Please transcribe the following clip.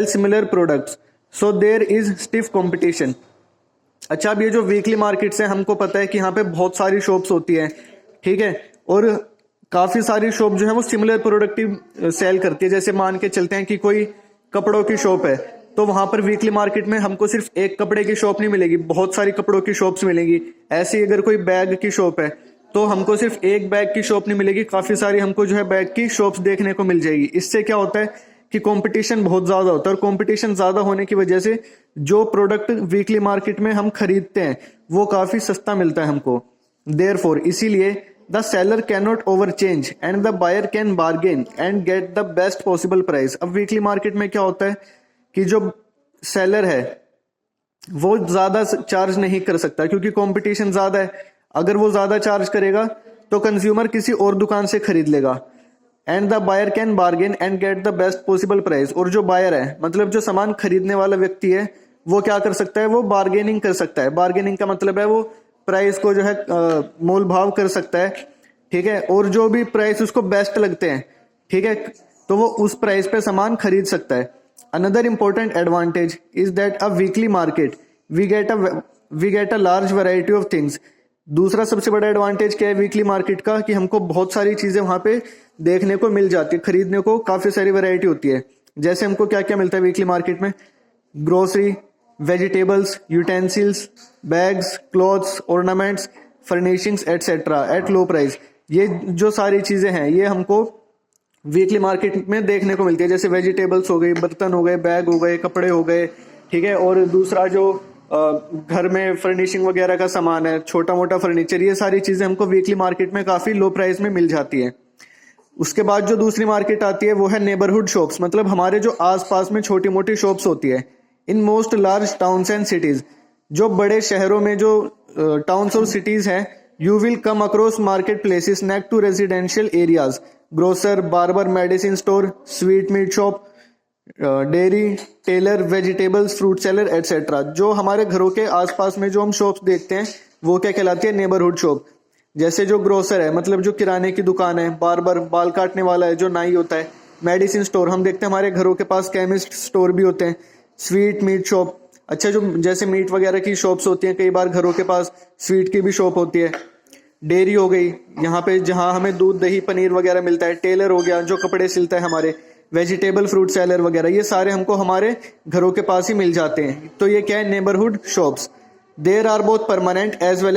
Similar products, so there is stiff competition. अच्छा, अब ये जो वीकली मार्केट्स हैं, हमको पता है कि यहाँ पे बहुत सारी शॉप्स होती हैं, ठीक है, और काफ़ी सारी शॉप जो है वो सिमिलर प्रोडक्ट ही सेल करती है। जैसे मान के चलते हैं कि कोई कपड़ों की शॉप है, तो वहाँ पर वीकली मार्केट में हमको सिर्फ एक कपड़े की शॉप नहीं मिलेगी, बहुत सारी कपड़ों की शॉप्स मिलेंगी। ऐसे ही अगर कोई बैग की शॉप है तो हमको सिर्फ एक बैग की शॉप नहीं मिलेगी, काफ़ी सारी हमको जो है बैग की शॉप्स देखने को मिल जाएगी। इससे क्या होता है कि कंपटीशन बहुत ज़्यादा होता है, और कंपटीशन ज़्यादा होने की वजह से जो प्रोडक्ट वीकली मार्केट में हम खरीदते हैं वो काफ़ी सस्ता मिलता है हमको। देयरफॉर, इसीलिए the seller can not over change and the buyer can bargain and get the best possible price. अब वीकली मार्केट में क्या होता है कि जो सेलर है वो ज़्यादा चार्ज नहीं कर सकता क्योंकि कंपटीशन ज़्यादा है। अगर वो ज़्यादा चार्ज करेगा तो कंज्यूमर किसी और दुकान से खरीद लेगा। And the buyer can bargain and get the best possible price, और जो बायर है मतलब जो सामान खरीदने वाला व्यक्ति है वो क्या कर सकता है, वो बार्गेनिंग कर सकता है। बार्गेनिंग का मतलब है वो प्राइस को जो है मोल भाव कर सकता है, ठीक है, और जो भी प्राइस उसको बेस्ट लगते हैं, ठीक है, तो वो उस प्राइस पे सामान खरीद सकता है। Another important advantage is that a weekly market we get a large variety of things. दूसरा सबसे बड़ा एडवांटेज क्या है वीकली मार्केट का, कि हमको बहुत सारी चीजें वहां पे देखने को मिल जाती है, खरीदने को काफी सारी वैरायटी होती है। जैसे हमको क्या क्या मिलता है वीकली मार्केट में, grocery, vegetables, utensils, bags, clothes, ornaments, furnishings etcetera at low price. ये जो सारी चीजें हैं ये हमको वीकली मार्केट में देखने को मिलती है। जैसे वेजिटेबल्स हो गई, बर्तन हो गए, बैग हो गए, कपड़े हो गए, ठीक है, और दूसरा जो घर में फर्निशिंग वगैरह का सामान है, छोटा मोटा फर्नीचर, ये सारी चीजें हमको वीकली मार्केट में काफी लो प्राइस में मिल जाती है। उसके बाद जो दूसरी मार्केट आती है वो है नेबरहुड शॉप्स, मतलब हमारे जो आसपास में छोटी मोटी शॉप्स होती है। In most large towns and cities, जो बड़े शहरों में जो टाउन्स और सिटीज हैं, you will come across market places next to residential areas, grocer, barber, medicine store, sweet meat shop, dairy, tailor, vegetables, fruit seller etcetera. जो हमारे घरों के आसपास में जो हम शॉप्स देखते हैं वो क्या कहलाती है, नेबरहुड शॉप। जैसे जो ग्रोसर है मतलब जो किराने की दुकान है, बार्बर बाल काटने वाला है जो नाई होता है, मेडिसिन स्टोर, हम देखते हैं हमारे घरों के पास केमिस्ट स्टोर भी होते हैं, स्वीट मीट शॉप, अच्छा जो जैसे मीट वगैरह की शॉप्स होती हैं, कई बार घरों के पास स्वीट की भी शॉप होती है। डेयरी हो गई, यहाँ पे जहाँ हमें दूध दही पनीर वगैरह मिलता है। टेलर हो गया जो कपड़े सिलता है हमारे। वेजिटेबल, फ्रूट सेलर वगैरह, ये सारे हमको हमारे घरों के पास ही मिल जाते हैं। तो ये क्या है, neighbourhood shops. There are both permanent as well